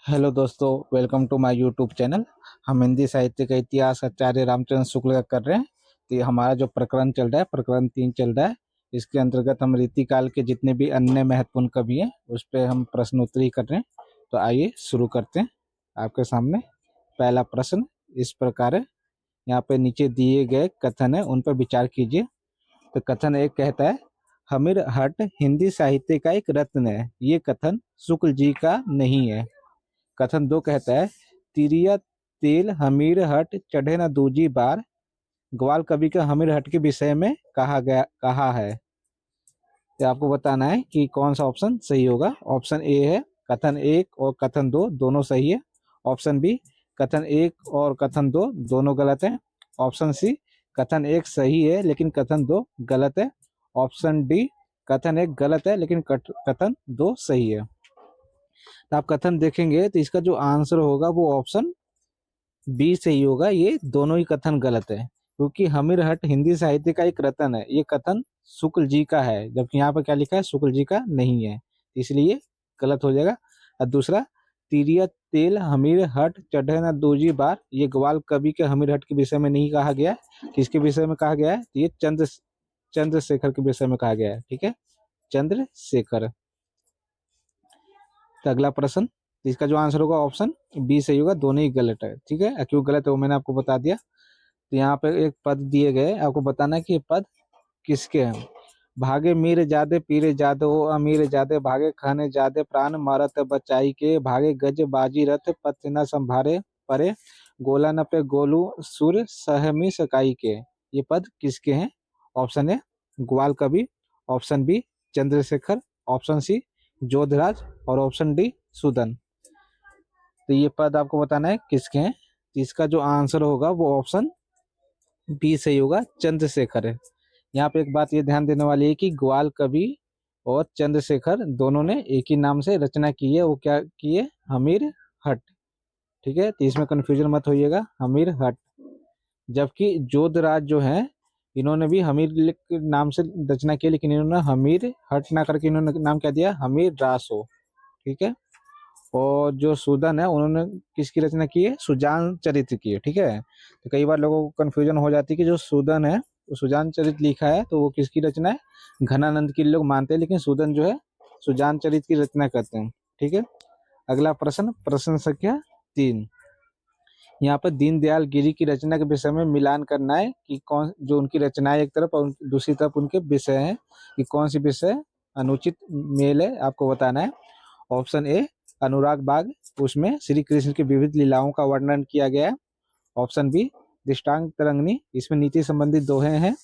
Hello दोस्तों, welcome to my YouTube channel. हम हिंदी साहित्य का इतिहास आचार्य रामचंद्र शुक्ल का कर रहे हैं। तो ये हमारा जो प्रकरण चल रहा है, प्रकरण 3 चल रहा है। इसके अंतर्गत हम रीतिकाल के जितने भी अन्य महत्वपूर्ण कवि हैं उस पर हम प्रश्नोत्तरी कर रहे हैं। तो आइए शुरू करते हैं। आपके सामने पहला प्रश्न इस प्रकार है। यहाँ पे नीचे दिए गए कथन है, उन पर विचार कीजिए। तो कथन एक कहता है, हमीर हट हिंदी साहित्य का एक रत्न है। ये कथन शुक्ल जी का नहीं है। कथन दो कहता है, तिरिया तेल हमीर हट चढ़े न दूजी बार। ग्वाल कवि का हमीर हट के विषय में कहा है। तो आपको बताना है कि कौन सा ऑप्शन सही होगा। ऑप्शन ए है कथन एक और कथन दो दोनों सही है। ऑप्शन बी कथन एक और कथन दो दोनों गलत है। ऑप्शन सी कथन एक सही है लेकिन कथन दो गलत है। ऑप्शन डी कथन एक गलत है लेकिन कथन दो सही है। तो आप कथन देखेंगे तो इसका जो आंसर होगा वो ऑप्शन बी सही होगा। ये दोनों ही कथन गलत है, क्योंकि हमीर हट हिंदी साहित्य का एक रतन है। ये कथन शुक्ल जी का है, जबकि यहाँ पर क्या लिखा है, शुक्ल जी का नहीं है, इसलिए गलत हो जाएगा। और दूसरा, तिरिया तेल हमीर हट चढ़े न दूजी बार, ये ग्वाल कवि के हमीर हट के विषय में नहीं कहा गया है। किसके विषय में कहा गया है? ये चंद्रशेखर के विषय में कहा गया है। ठीक है, चंद्रशेखर। तो अगला प्रश्न, इसका जो आंसर होगा ऑप्शन बी सही होगा, दोनों ही गलत है। ठीक है, क्यों गलत है वो मैंने आपको बता दिया। तो यहाँ पे एक पद दिए गए, आपको बताना है कि ये पद किसके हैं। भागे मीर जादे पीरे जादे ओ अमीर जादे, भागे खाने जादे प्राण मारत बचाई के, भागे गज बाजी रथ पथ न संभारे परे, गोला न पे गोलू सुर सहमी सकाई के। ये पद किसके हैं? ऑप्शन ए ग्वाल कवि, option B Chandrashekhar, option C Jodhraj और ऑप्शन डी सुदन। तो ये पद आपको बताना है किसके हैं। इसका जो आंसर होगा वो ऑप्शन बी सही होगा, चंद्रशेखर है। यहाँ पे एक बात ये ध्यान देने वाली है कि ग्वाल कवि और चंद्रशेखर दोनों ने एक ही नाम से रचना की है। वो क्या की है? हमीर हट। ठीक है, तो इसमें कंफ्यूजन मत होइएगा, हमीर हट। जबकि जोधराज जो है, इन्होंने भी हमीर के नाम से रचना की, लेकिन इन्होंने हमीर हट ना करके इन्होंने नाम क्या दिया? हमीर रासो। ठीक है, और जो सूदन है उन्होंने किसकी रचना की है? सुजान चरित्र की है। ठीक है, तो कई बार लोगों को कंफ्यूजन हो जाती है कि जो सूदन है वो सुजान चरित्र लिखा है तो वो किसकी रचना है? घनानंद की लोग मानते हैं, लेकिन सूदन जो है सुजान चरित्र की रचना करते हैं। ठीक है, अगला प्रश्न, प्रश्न संख्या 3। यहाँ पर दीनदयाल गिरी की रचना के विषय में मिलान करना है कि कौन जो उनकी रचनाएं एक तरफ और दूसरी तरफ उनके विषय हैं, कि कौन सी विषय अनुचित मेल है, आपको बताना है। ऑप्शन ए अनुराग बाग, उसमें श्री कृष्ण की विविध लीलाओं का वर्णन किया गया है। ऑप्शन बी दृष्टांत तरंगिणी, इसमें नीति संबंधी दोहे हैं।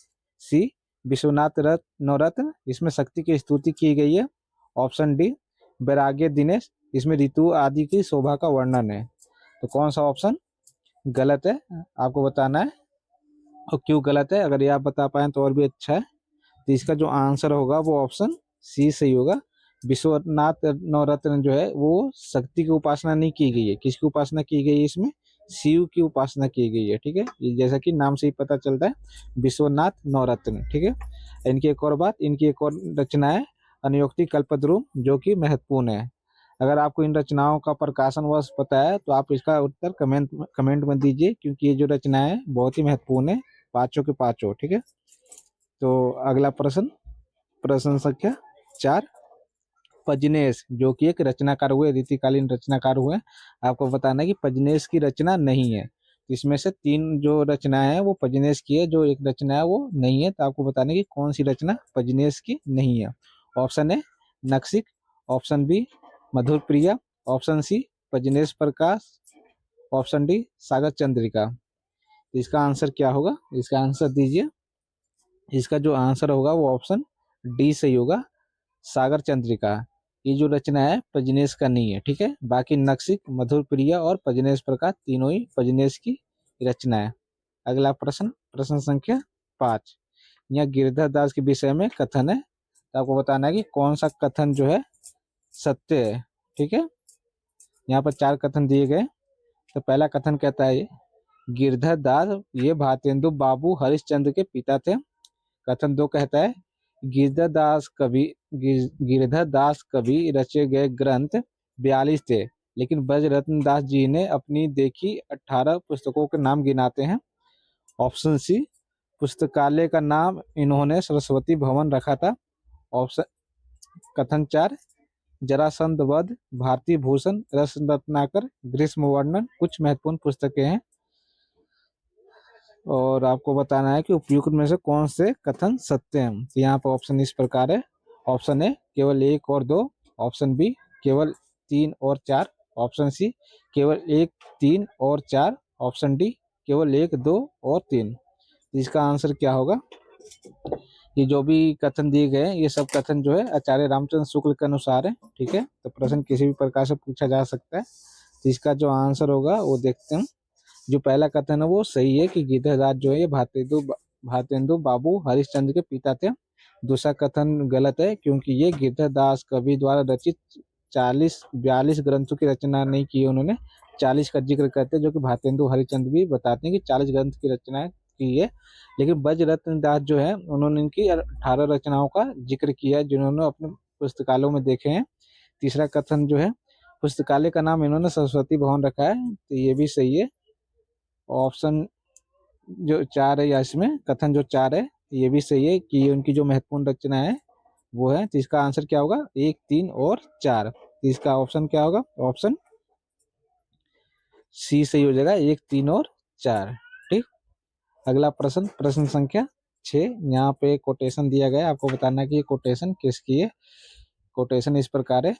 सी विश्वनाथ नवरत्न, इसमें शक्ति की स्तुति की गई है। ऑप्शन डी वैराग्य दिनेश, इसमें ऋतु आदि की शोभा का वर्णन है। तो कौन सा ऑप्शन गलत है, आपको बताना है और क्यों गलत है। अगर ये आप बता पाए तो और भी अच्छा है। तो इसका जो आंसर होगा वो ऑप्शन सी सही होगा। विश्वनाथ नवरत्न जो है वो शक्ति की उपासना नहीं की गई है। किसकी उपासना की गई है? इसमें शिव की उपासना की गई है। ठीक है, ये जैसा कि नाम से ही पता चलता है, विश्वनाथ नवरत्न। ठीक है, इनकी एक और बात, इनकी एक और रचना है अनुयोक्ति कल्पद्रुम, जो कि महत्वपूर्ण है। अगर आपको इन रचनाओं का प्रकाशन वर्ष पता है तो आप इसका उत्तर कमेंट में दीजिए, क्योंकि ये जो रचना है बहुत ही महत्वपूर्ण है, पांचों के पांचों। ठीक है, तो अगला प्रश्न, प्रश्न संख्या 4। पजनेस जो कि एक रचनाकार हुए, रीतिकालीन रचनाकार हुए, आपको बताना है कि पजनेस की रचना नहीं है। तो इसमें से 3 जो रचना है वो पजनेस की है, जो एक रचना है वो नहीं है। तो आपको बताना है कि कौन सी रचना पजनेस की नहीं है। Option a Nakhshikh, option b Madhur Priya, option c Pajnes Prakash, option d Sagar Chandrika. तो इसका आंसर क्या होगा? इसका आंसर दीजिए। इसका जो आंसर होगा वो ऑप्शन डी सही होगा, सागर चंद्रिका। ये जो रचना है पजनेस का नहीं है। ठीक है, बाकी नक्सिक, मधुर प्रिया और पजनेस प्रकाश तीनों ही पजनेस की रचना है। अगला प्रश्न, प्रश्न संख्या 5। यहाँ गिरधर दास के विषय में कथन है, तो आपको बताना है कि कौन सा कथन जो है सत्य है। ठीक है, यहाँ पर 4 कथन दिए गए। तो पहला कथन कहता है, गिरधर दास ये भारतेंदु बाबू हरिश्चंद्र के पिता थे। कथन 2 कहता है, गिरधर दास कवि रचे गए ग्रंथ 42 थे, लेकिन ब्रजरत्न दास जी ने अपनी देखी 18 पुस्तकों के नाम गिनाते हैं। ऑप्शन सी, पुस्तकालय का नाम इन्होंने सरस्वती भवन रखा था। ऑप्शन कथन 4, जरासंध वध, भारती भूषण, रस रत्नाकर, ग्रीष्म वर्णन कुछ महत्वपूर्ण पुस्तकें हैं और आपको बताना है कि उपयुक्त में से कौन से कथन सत्य हैं। तो यहाँ पर ऑप्शन इस प्रकार है। ऑप्शन ए केवल 1 और 2, ऑप्शन बी केवल 3 और 4, ऑप्शन सी केवल 1, 3 और 4, ऑप्शन डी केवल 1, 2 और 3। इसका आंसर क्या होगा? ये जो भी कथन दिए गए ये सब कथन जो है आचार्य रामचंद्र शुक्ल के अनुसार है। ठीक है, तो प्रश्न किसी भी प्रकार से पूछा जा सकता है। तो इसका जो आंसर होगा वो देखते हैं। जो पहला कथन है वो सही है कि गिरधरदास जो है ये भारतेंदु बाबू हरिश्चंद्र के पिता थे। दूसरा कथन गलत है क्योंकि ये गिरधरदास कवि द्वारा रचित 42 ग्रंथों की रचना नहीं की है उन्होंने। 40 का जिक्र करते हैं, जो कि भारतेंदु हरिश्चंद्र भी बताते हैं कि 40 ग्रंथ की रचना की है। लेकिन ब्रजरत्न दास जो है उन्होंने इनकी 18 रचनाओं का जिक्र किया है जिन्होंने अपने पुस्तकालयों में देखे हैं। तीसरा कथन जो है पुस्तकालय का नाम इन्होंने सरस्वती भवन रखा है, तो ये भी सही है। ऑप्शन जो 4 है या इसमें कथन जो 4 है ये भी सही है कि उनकी जो महत्वपूर्ण रचना है वो है। तो इसका आंसर क्या होगा? 1, 3 और 4। तो इसका ऑप्शन क्या होगा? ऑप्शन सी सही हो जाएगा, 1, 3 और 4। ठीक, अगला प्रश्न, प्रश्न संख्या 6। यहाँ पे कोटेशन दिया गया है, आपको बताना है कि ये कोटेशन किसकी है। कोटेशन इस प्रकार है,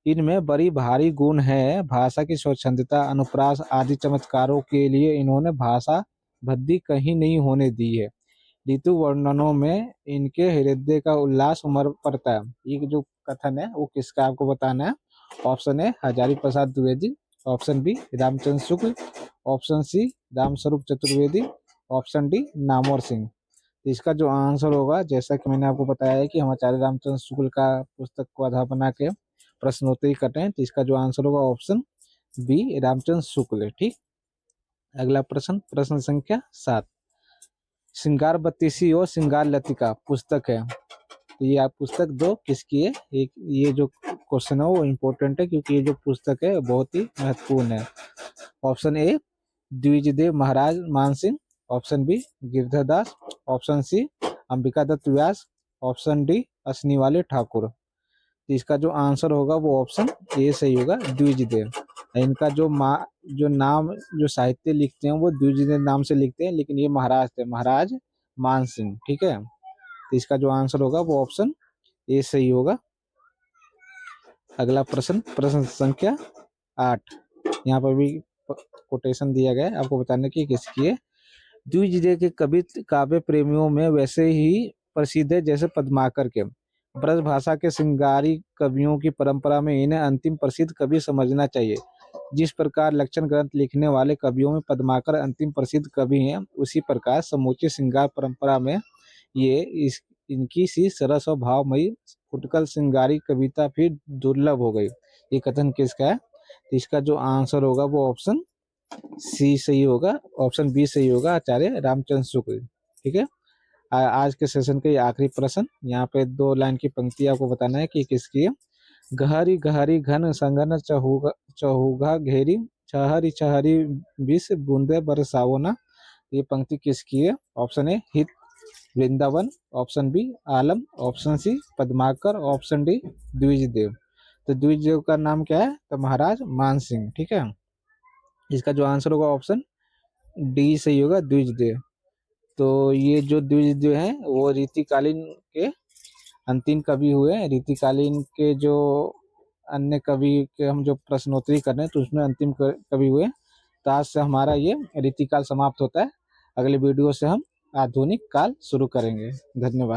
इनमें बड़ी भारी गुण है, भाषा की स्वच्छंदता, अनुप्रास आदि चमत्कारों के लिए इन्होंने भाषा भद्दी कहीं नहीं होने दी है। ऋतु वर्णनों में इनके हृदय का उल्लास उमड़ पड़ता है। ये जो कथन है वो किसका आपको बताना है। Option A Hazari Prasad Dwivedi, option B Ramchandra Shukla, option C Ramswaroop Chaturvedi, option D Namvar Singh. इसका जो आंसर होगा, जैसा कि मैंने आपको बताया है कि हम आचार्य रामचंद्र शुक्ल का पुस्तक को आधार बना के प्रश्नोत्तरी करते हैं, तो इसका जो आंसर होगा ऑप्शन बी रामचंद्र शुक्ल है। ठीक, अगला प्रश्न, प्रश्न संख्या 7। श्रृंगार बत्तीसी और श्रृंगार लतिका पुस्तक है, तो ये आप पुस्तक दो किसकी है। एक ये जो क्वेश्चन है वो इम्पोर्टेंट है क्योंकि ये जो पुस्तक है बहुत ही महत्वपूर्ण है। Option a Dwijdev Maharaj Mansingh, option b Girdhardas, option c Ambika Datt Vyas, option d Asniwale Thakur. तो इसका जो आंसर होगा वो ऑप्शन ए सही होगा, द्विजदेव। इनका जो नाम जो साहित्य लिखते हैं वो द्विजदेव नाम से लिखते हैं, लेकिन ये महाराज थे, महाराज मान सिंह। ठीक है, तो इसका जो आंसर होगा वो ऑप्शन ए सही होगा। अगला प्रश्न, प्रश्न संख्या 8। यहाँ पर भी कोटेशन दिया गया है, आपको बताने की किसकी है। द्विजदेव के कवि काव्य प्रेमियों में वैसे ही प्रसिद्ध है जैसे पद्माकर के। ब्रज भाषा के श्रृंगारी कवियों की परंपरा में इन्हें अंतिम प्रसिद्ध कवि समझना चाहिए। जिस प्रकार लक्षण ग्रंथ लिखने वाले कवियों में पद्माकर अंतिम प्रसिद्ध कवि हैं, उसी प्रकार समूची श्रृंगार परंपरा में ये इनकी सी सरस और भावमयी फुटकल श्रृंगारी कविता फिर दुर्लभ हो गई। ये कथन किसका है? तो इसका जो आंसर होगा वो ऑप्शन सी सही होगा, ऑप्शन बी सही होगा, आचार्य रामचंद्र शुक्ल। ठीक है, आज के सेशन का ये आखिरी प्रश्न। यहाँ पे 2 लाइन की पंक्ति आपको बताना है कि किसकी है। गहरी गहरी घन संगन चहुगा घेरी, छहरी छहरी विष बूंदे बरसाओ ना। ये पंक्ति किसकी है? Option a Hit Vrindavan, option b Alam, option c Padmakar, option d Dwijdev. तो द्विजदेव का नाम क्या है? तो महाराज मान सिंह। ठीक है, इसका जो आंसर होगा ऑप्शन डी सही होगा, द्विजदेव। तो ये जो द्विजदेव हैं वो रीतिकालीन के अंतिम कवि हुए। रीतिकालीन के जो अन्य कवि के हम जो प्रश्नोत्तरी कर रहे हैं तो उसमें अंतिम कवि हुए। तो आज से हमारा ये रीतिकाल समाप्त होता है। अगले वीडियो से हम आधुनिक काल शुरू करेंगे। धन्यवाद।